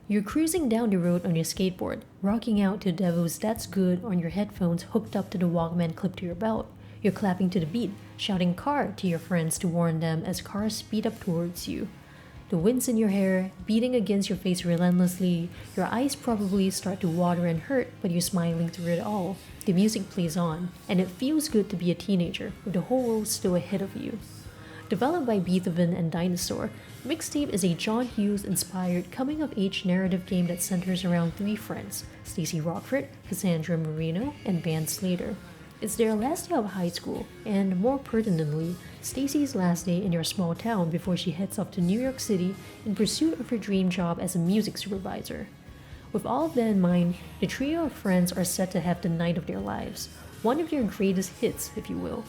You're cruising down the road on your skateboard, rocking out to Devo's That's Good on your headphones hooked up to the Walkman clipped to your belt. You're clapping to the beat, shouting car to your friends to warn them as cars speed up towards you. The wind's in your hair, beating against your face relentlessly. Your eyes probably start to water and hurt, but you're smiling through it all. The music plays on, and it feels good to be a teenager with the whole world still ahead of you. Developed by Beethoven and Dinosaur, Mixtape is a John Hughes-inspired coming-of-age narrative game that centers around three friends, Stacy Rockford, Cassandra Marino, and Van Slater. It's their last day of high school, and more pertinently, Stacy's last day in their small town before she heads off to New York City in pursuit of her dream job as a music supervisor. With all of that in mind, the trio of friends are set to have the night of their lives, one of their greatest hits, if you will.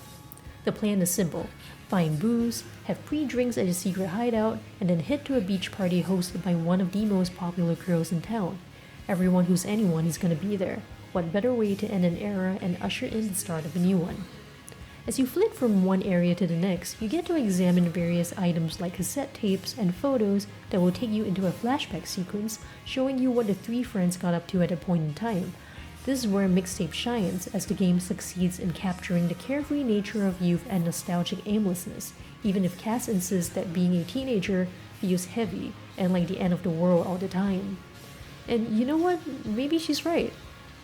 The plan is simple: find booze, have pre-drinks at a secret hideout, and then head to a beach party hosted by one of the most popular girls in town. Everyone who's anyone is gonna be there. What better way to end an era and usher in the start of a new one? As you flit from one area to the next, you get to examine various items like cassette tapes and photos that will take you into a flashback sequence showing you what the three friends got up to at a point in time. This is where Mixtape shines, as the game succeeds in capturing the carefree nature of youth and nostalgic aimlessness, even if Cass insists that being a teenager feels heavy and like the end of the world all the time. And you know what? Maybe she's right.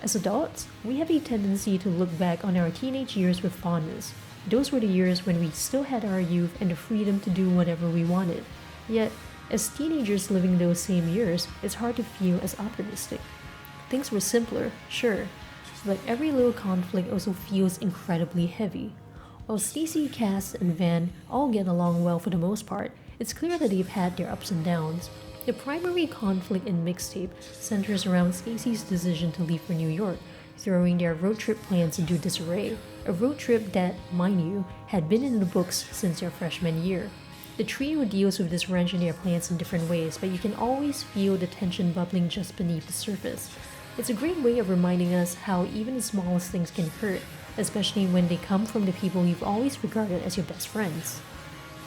As adults, we have a tendency to look back on our teenage years with fondness. Those were the years when we still had our youth and the freedom to do whatever we wanted. Yet, as teenagers living those same years, it's hard to feel as optimistic. Things were simpler, sure, but every little conflict also feels incredibly heavy. While Stacy, Cass, and Van all get along well for the most part, it's clear that they've had their ups and downs. The primary conflict in Mixtape centers around Stacy's decision to leave for New York, throwing their road trip plans into disarray. A road trip that, mind you, had been in the books since their freshman year. The trio deals with this wrench in their plans in different ways, but you can always feel the tension bubbling just beneath the surface. It's a great way of reminding us how even the smallest things can hurt, especially when they come from the people you've always regarded as your best friends.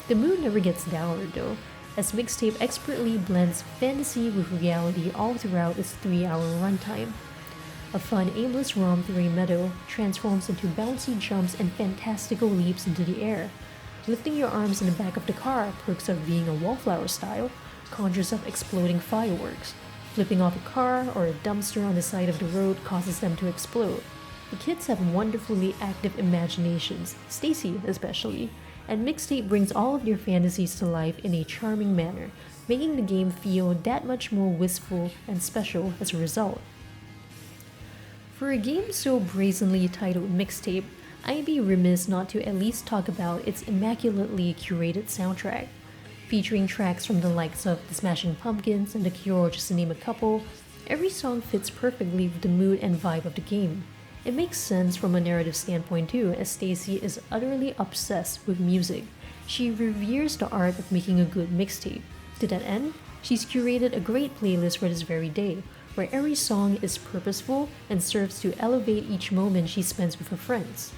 The mood never gets dour though, as Mixtape expertly blends fantasy with reality all throughout its 3-hour runtime. A fun, aimless romp through a meadow transforms into bouncy jumps and fantastical leaps into the air. Lifting your arms in the back of the car perks up being a wallflower style, conjures up exploding fireworks. Flipping off a car or a dumpster on the side of the road causes them to explode. The kids have wonderfully active imaginations, Stacy especially, and Mixtape brings all of their fantasies to life in a charming manner, making the game feel that much more wistful and special as a result. For a game so brazenly titled Mixtape, I'd be remiss not to at least talk about its immaculately curated soundtrack. Featuring tracks from the likes of The Smashing Pumpkins and The Cure, just to name a couple, every song fits perfectly with the mood and vibe of the game. It makes sense from a narrative standpoint too, as Stacy is utterly obsessed with music. She reveres the art of making a good mixtape. To that end, she's curated a great playlist for this very day, where every song is purposeful and serves to elevate each moment she spends with her friends.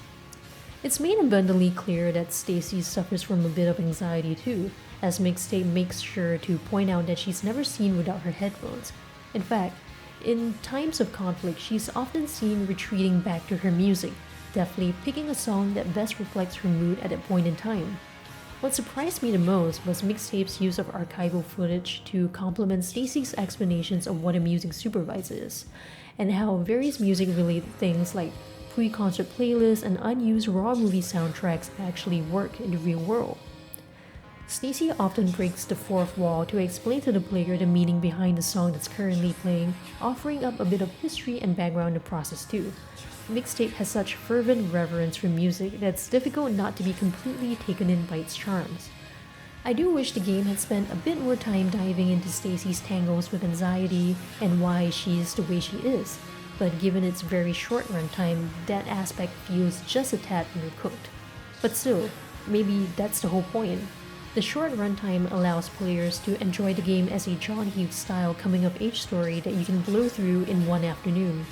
It's made abundantly clear that Stacy suffers from a bit of anxiety too, as Mixtape makes sure to point out that she's never seen without her headphones. In fact, in times of conflict, she's often seen retreating back to her music, deftly picking a song that best reflects her mood at that point in time. What surprised me the most was Mixtape's use of archival footage to complement Stacy's explanations of what a music supervisor is, and how various music-related things like pre-concert playlists and unused raw movie soundtracks actually work in the real world. Stacy often breaks the fourth wall to explain to the player the meaning behind the song that's currently playing, offering up a bit of history and background in the process too. Mixtape has such fervent reverence for music that it's difficult not to be completely taken in by its charms. I do wish the game had spent a bit more time diving into Stacy's tangles with anxiety and why she is the way she is, but given its very short runtime, that aspect feels just a tad undercooked. But still, maybe that's the whole point. The short runtime allows players to enjoy the game as a John Hughes-style coming-of-age story that you can blow through in one afternoon.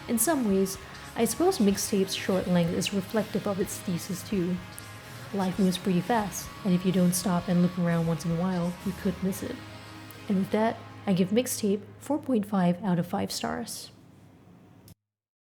In some ways, I suppose Mixtape's short length is reflective of its thesis too. Life moves pretty fast, and if you don't stop and look around once in a while, you could miss it. And with that, I give Mixtape 4.5 out of 5 stars.